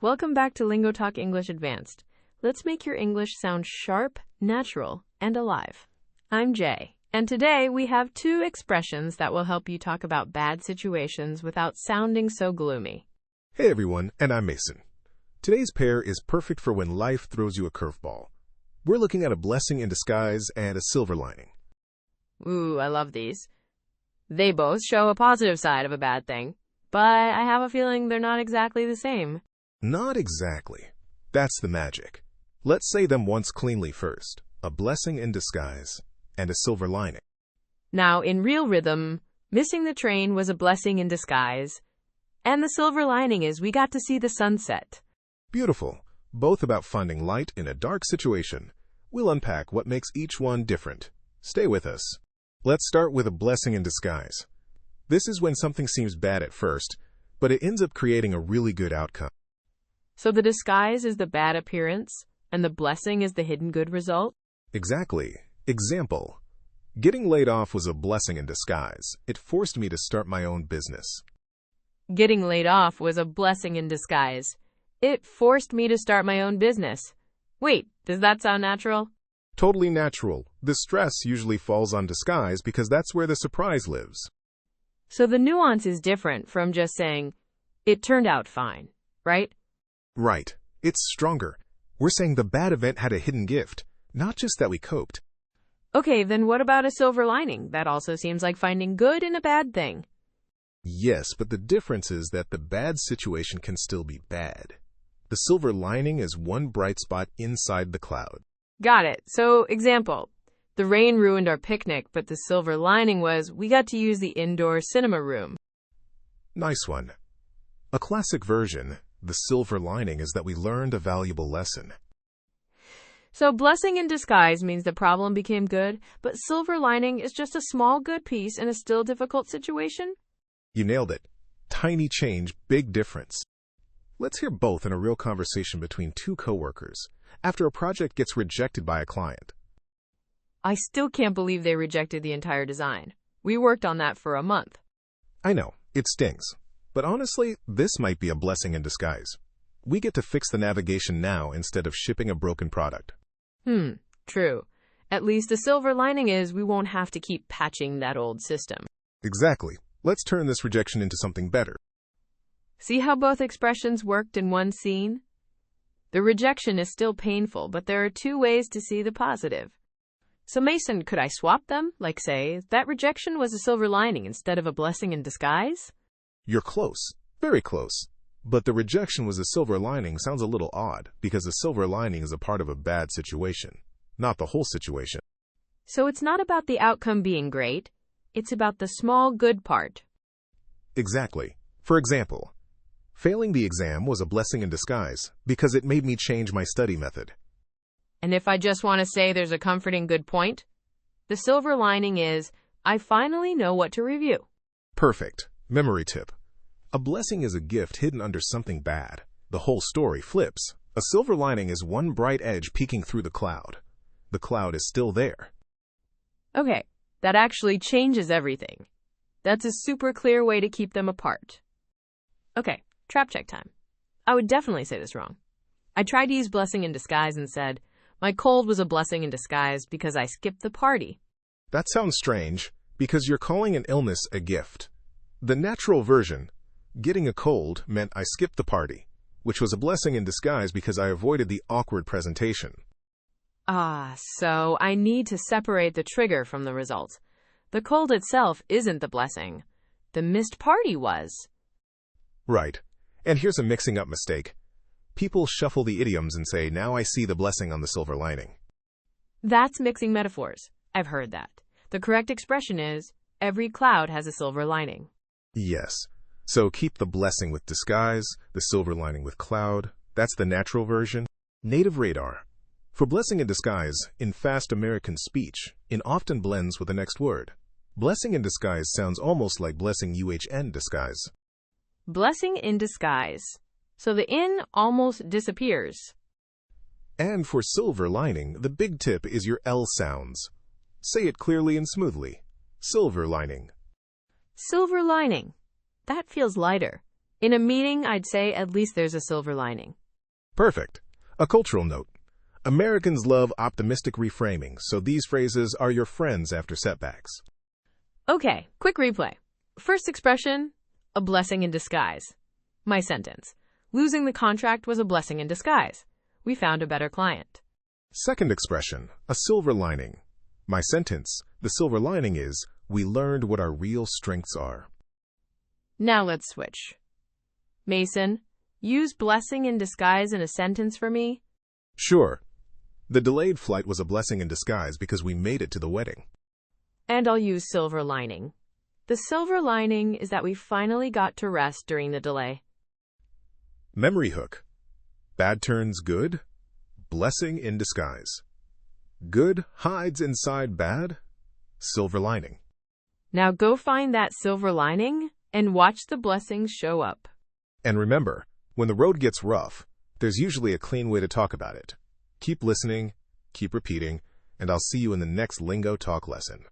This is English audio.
Welcome back to Lingo Talk English Advanced. Let's make your English sound sharp, natural, and alive. I'm Jay, and today we have two expressions that will help you talk about bad situations without sounding so gloomy. Hey everyone, and I'm Mason. Today's pair is perfect for when life throws you a curveball. We're looking at a blessing in disguise and a silver lining. Ooh, I love these. They both show a positive side of a bad thing, but I have a feeling they're not exactly the same. Not exactly. That's the magic. Let's say them once cleanly first. A blessing in disguise and a silver lining. Now, in real rhythm, missing the train was a blessing in disguise, and the silver lining is we got to see the sunset. Beautiful. Both about finding light in a dark situation. We'll unpack what makes each one different. Stay with us. Let's start with a blessing in disguise. This is when something seems bad at first, but it ends up creating a really good outcome. So the disguise is the bad appearance, and the blessing is the hidden good result? Exactly. Example. Getting laid off was a blessing in disguise. It forced me to start my own business. Getting laid off was a blessing in disguise. It forced me to start my own business. Wait, does that sound natural? Totally natural. The stress usually falls on disguise because that's where the surprise lives. So the nuance is different from just saying, it turned out fine, right? Right. It's stronger. We're saying the bad event had a hidden gift, not just that we coped. Okay, then what about a silver lining? That also seems like finding good in a bad thing. Yes, but the difference is that the bad situation can still be bad. The silver lining is one bright spot inside the cloud. Got it. So, example. The rain ruined our picnic, but the silver lining was we got to use the indoor cinema room. Nice one. A classic version, the silver lining is that we learned a valuable lesson. So blessing in disguise means the problem became good, but silver lining is just a small good piece in a still difficult situation? You nailed it. Tiny change, big difference. Let's hear both in a real conversation between two coworkers after a project gets rejected by a client. I still can't believe they rejected the entire design. We worked on that for a month. I know, it stings. But honestly, this might be a blessing in disguise. We get to fix the navigation now instead of shipping a broken product. True. At least the silver lining is we won't have to keep patching that old system. Exactly. Let's turn this rejection into something better. See how both expressions worked in one scene? The rejection is still painful, but there are two ways to see the positive. So Mason, could I swap them? Like say, that rejection was a silver lining instead of a blessing in disguise? You're close. Very close. But the rejection was a silver lining sounds a little odd because a silver lining is a part of a bad situation, not the whole situation. So it's not about the outcome being great. It's about the small good part. Exactly. For example, failing the exam was a blessing in disguise because it made me change my study method. And if I just want to say there's a comforting good point, the silver lining is I finally know what to review. Perfect. Memory tip. A blessing is a gift hidden under something bad. The whole story flips. A silver lining is one bright edge peeking through the cloud. The cloud is still there. Okay, that actually changes everything. That's a super clear way to keep them apart. Okay, trap check time. I would definitely say this wrong. I tried to use blessing in disguise and said, my cold was a blessing in disguise because I skipped the party. That sounds strange because you're calling an illness a gift. The natural version, getting a cold, meant I skipped the party, which was a blessing in disguise because I avoided the awkward presentation. So I need to separate the trigger from the result. The cold itself isn't the blessing. The missed party was. Right. And here's a mixing up mistake. People shuffle the idioms and say, now I see the blessing on the silver lining. That's mixing metaphors. I've heard that. The correct expression is, every cloud has a silver lining. Yes. So keep the blessing with disguise, the silver lining with cloud. That's the natural version. Native radar. For blessing in disguise, in fast American speech, it often blends with the next word. Blessing in disguise sounds almost like blessing UHN disguise. Blessing in disguise. So the in almost disappears. And for silver lining, the big tip is your L sounds. Say it clearly and smoothly. Silver lining. Silver lining. That feels lighter. In a meeting, I'd say at least there's a silver lining. Perfect. A cultural note. Americans love optimistic reframing, so these phrases are your friends after setbacks. Okay, quick replay. First expression, a blessing in disguise. My sentence, losing the contract was a blessing in disguise. We found a better client. Second expression, a silver lining. My sentence, the silver lining is, we learned what our real strengths are. Now let's switch. Mason, use blessing in disguise in a sentence for me. Sure. The delayed flight was a blessing in disguise because we made it to the wedding. And I'll use silver lining. The silver lining is that we finally got to rest during the delay. Memory hook. Bad turns good. Blessing in disguise. Good hides inside bad. Silver lining. Now go find that silver lining and watch the blessings show up. And remember, when the road gets rough, there's usually a clean way to talk about it. Keep listening, keep repeating, and I'll see you in the next Lingo Talk lesson.